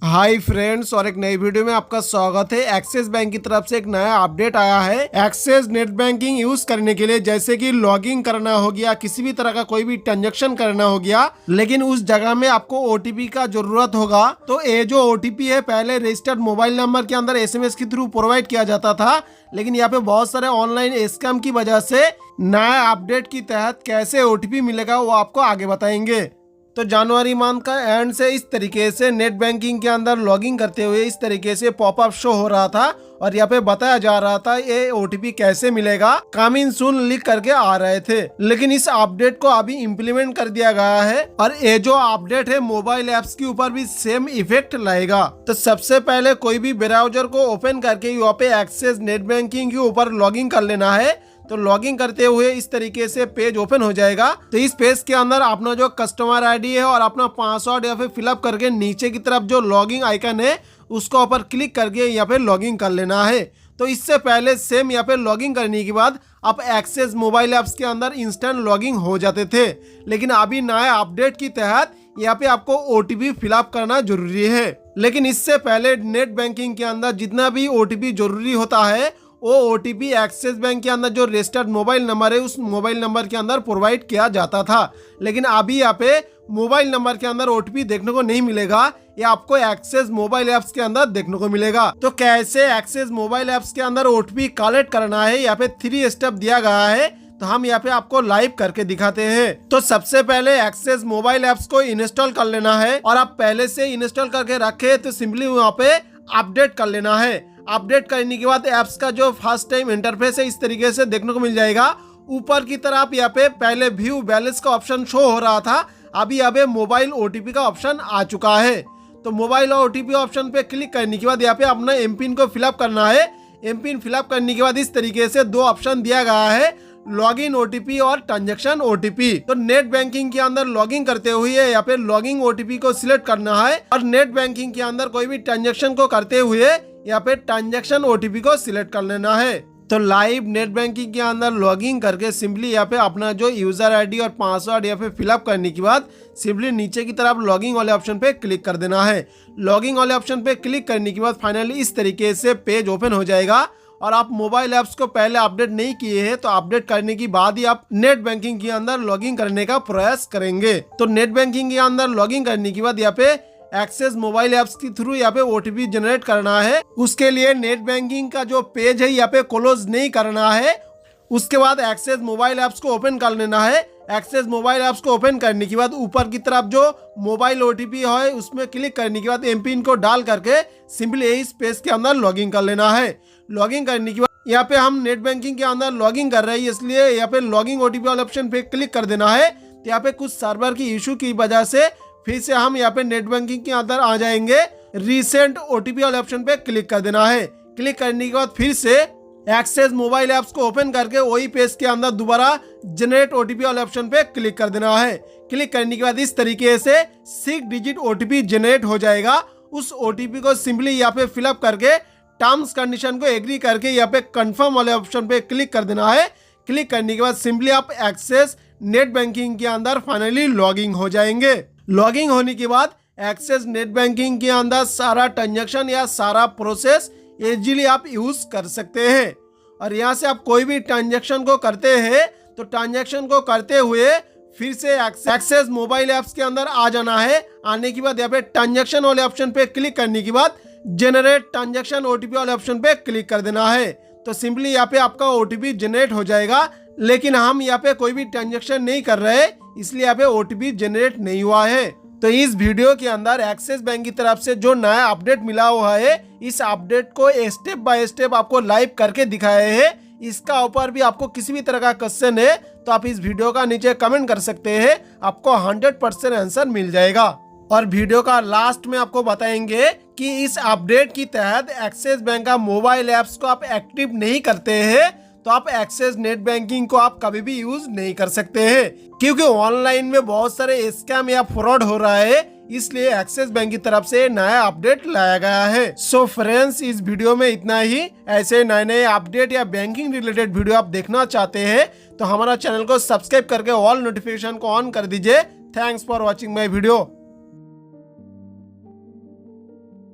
Hi friends, और एक नई वीडियो में आपका स्वागत है। एक्सिस बैंक की तरफ से एक नया अपडेट आया है। एक्सिस नेट बैंकिंग यूज करने के लिए जैसे कि लॉगिन करना हो गया, किसी भी तरह का कोई भी ट्रांजैक्शन करना हो गया, लेकिन उस जगह में आपको ओटीपी का जरूरत होगा। तो ये जो ओटीपी है पहले रजिस्टर्ड मोबाइल नंबर के अंदर एसएमएस के थ्रू प्रोवाइड किया जाता था, लेकिन यहाँ पे बहुत सारे ऑनलाइन स्कैम की वजह से नया अपडेट के तहत कैसे ओटीपी मिलेगा वो आपको आगे बताएंगे। तो जनवरी मंथ का एंड से इस तरीके से नेट बैंकिंग के अंदर लॉगिन करते हुए इस तरीके से पॉपअप शो हो रहा था और यहाँ पे बताया जा रहा था ये ओटीपी कैसे मिलेगा, कमिंग सून लिख करके आ रहे थे। लेकिन इस अपडेट को अभी इम्प्लीमेंट कर दिया गया है और ये जो अपडेट है मोबाइल एप्स के ऊपर भी सेम इफेक्ट लाएगा। तो सबसे पहले कोई भी ब्राउजर को ओपन करके यहाँ पे एक्सिस नेट बैंकिंग के ऊपर लॉगिन कर लेना है। तो लॉगिन करते हुए इस तरीके से पेज ओपन हो जाएगा। तो इस पेज के अंदर अपना जो कस्टमर आईडी है और अपना पासवर्ड या फिर फिलअप करके नीचे की तरफ जो लॉगिन आइकन है उसको ऊपर क्लिक करके यहाँ पे लॉगिन कर लेना है। तो इससे पहले सेम यहाँ पे लॉगिन करने के बाद आप एक्सिस मोबाइल ऐप्स के अंदर इंस्टेंट लॉगिन हो जाते थे, लेकिन अभी नए अपडेट के तहत यहाँ पे आपको ओटीपी फिलअप करना जरूरी है। लेकिन इससे पहले नेट बैंकिंग के अंदर जितना भी ओटीपी जरूरी होता है वो ओटीपी एक्सिस बैंक के अंदर जो रजिस्टर्ड मोबाइल नंबर है उस मोबाइल नंबर के अंदर प्रोवाइड किया जाता था, लेकिन अभी यहाँ पे मोबाइल नंबर के अंदर ओटीपी देखने को नहीं मिलेगा, ये आपको एक्सिस मोबाइल ऐप्स के अंदर देखने को मिलेगा। तो कैसे एक्सिस मोबाइल ऐप्स के अंदर ओटीपी कलेक्ट करना है, यहाँ पे 3 स्टेप दिया गया है। तो हम यहाँ पे आपको लाइव करके दिखाते हैं। तो सबसे पहले एक्सिस मोबाइल ऐप्स को इंस्टॉल कर लेना है और आप पहले से इंस्टॉल करके रखे तो सिंपली वहाँ पे अपडेट कर लेना है। अपडेट करने के बाद ऐप्स का जो फर्स्ट टाइम इंटरफेस है इस तरीके से देखने को मिल जाएगा। ऊपर की तरफ यहाँ पे पहले व्यू बैलेंस का ऑप्शन शो हो रहा था, अभी यहाँ पे मोबाइल ओटीपी का ऑप्शन आ चुका है। तो मोबाइल और ओटीपी ऑप्शन पे क्लिक करने के बाद यहाँ पे अपना एमपिन को फिलअप करना है। एमपिन फिलअप करने के बाद इस तरीके से 2 ऑप्शन दिया गया है, लॉगिन ओटीपी और ट्रांजैक्शन ओटीपी। तो नेट बैंकिंग के अंदर लॉगिन करते हुए यहाँ पे लॉगिन ओटीपी को सिलेक्ट करना है और नेट बैंकिंग के अंदर कोई भी ट्रांजैक्शन को करते हुए यहाँ पे ट्रांजैक्शन ओटीपी को सिलेक्ट कर लेना है। तो लाइव नेट बैंकिंग के अंदर लॉगिन करके सिंपली यहाँ पे अपना जो यूजर आईडी और पासवर्ड यहाँ पे फिलअप करने के बाद सिंपली नीचे की तरफ लॉगिन वाले ऑप्शन पे क्लिक कर देना है। लॉगिन वाले ऑप्शन पे क्लिक करने के बाद फाइनली इस तरीके से पेज ओपन हो जाएगा। और आप मोबाइल ऐप्स को पहले अपडेट नहीं किए हैं तो अपडेट करने के बाद ही आप नेट बैंकिंग के अंदर लॉगिन करने का प्रयास करेंगे। तो नेट बैंकिंग के अंदर लॉगिन करने के बाद यहाँ पे एक्सिस मोबाइल ऐप्स के थ्रू यहाँ पे ओटीपी जनरेट करना है। उसके लिए नेट बैंकिंग का जो पेज है यहाँ पे क्लोज नहीं करना है। उसके बाद एक्सिस मोबाइल ऐप्स को ओपन कर लेना है। एक्सिस मोबाइल ऐप्स को ओपन करने के बाद ऊपर की तरफ जो मोबाइल ओटीपी है उसमें क्लिक करने के बाद एमपिन को डाल करके सिंपली इस पेज के अंदर लॉगिन कर लेना है। लॉगिन करने के बाद यहाँ पे हम नेट बैंकिंग के अंदर लॉगिन कर रहे हैं, इसलिए यहाँ पे लॉगिन ओटीपी वाले ऑप्शन पे क्लिक कर देना है। तो यहाँ पे कुछ सर्वर की इशू की वजह से फिर से हम यहाँ पे नेट बैंकिंग के अंदर आ जाएंगे। रिसेंट ओटीपी वाले ऑप्शन पे क्लिक कर देना है। क्लिक करने के बाद फिर से एक्सिस मोबाइल ऐप्स को ओपन करके वही पेज के अंदर दोबारा जनरेट ओटीपी वाले ऑप्शन पे क्लिक कर देना है। क्लिक करने के बाद इस तरीके से 6 डिजिट ओटीपी जनरेट हो जाएगा। उस ओटीपी को सिंपली यहाँ पे फिलअप करके टर्म्स कंडीशन को एग्री करके यहाँ पे कंफर्म वाले ऑप्शन पे क्लिक कर देना है। क्लिक करने के बाद सिंपली आप एक्सिस नेट बैंकिंग के अंदर फाइनली लॉगिन हो जाएंगे। लॉगिन होने के बाद एक्सिस नेट बैंकिंग के अंदर सारा ट्रांजैक्शन या सारा प्रोसेस इजीली आप यूज कर सकते हैं। और यहाँ से आप कोई भी ट्रांजैक्शन को करते हैं तो ट्रांजैक्शन को करते हुए फिर से एक्सिस मोबाइल ऐप्स के अंदर आ जाना है। आने के बाद यहाँ पे ट्रांजैक्शन वाले ऑप्शन पे क्लिक करने के बाद जनरेट ट्रांजैक्शन ओटीपी वाले ऑप्शन पे क्लिक कर देना है। तो सिंपली यहाँ पे आपका ओटीपी जनरेट हो जाएगा, लेकिन हम यहाँ पे कोई भी ट्रांजैक्शन नहीं कर रहे इसलिए यहाँ पे ओटीपी जनरेट नहीं हुआ है। तो इस वीडियो के अंदर एक्सिस बैंक की तरफ से जो नया अपडेट मिला हुआ है इस अपडेट को स्टेप बाय स्टेप आपको लाइव करके दिखाए हैं। इसका ऊपर भी आपको किसी भी तरह का क्वेश्चन है तो आप इस वीडियो का नीचे कमेंट कर सकते हैं, आपको 100% आंसर मिल जाएगा। और वीडियो का लास्ट में आपको बताएंगे कि इस अपडेट के तहत एक्सिस बैंक का मोबाइल ऐप्स को आप एक्टिव नहीं करते हैं तो आप एक्सिस नेट बैंकिंग को आप कभी भी यूज नहीं कर सकते हैं, क्योंकि ऑनलाइन में बहुत सारे स्कैम या फ्रॉड हो रहा है, इसलिए एक्सिस बैंक की तरफ से नया अपडेट लाया गया है। सो फ्रेंड्स, इस वीडियो में इतना ही। ऐसे नए नए अपडेट या बैंकिंग रिलेटेड वीडियो आप देखना चाहते हैं तो हमारा चैनल को सब्सक्राइब करके ऑल नोटिफिकेशन को ऑन कर दीजिए। Thanks for watching my video.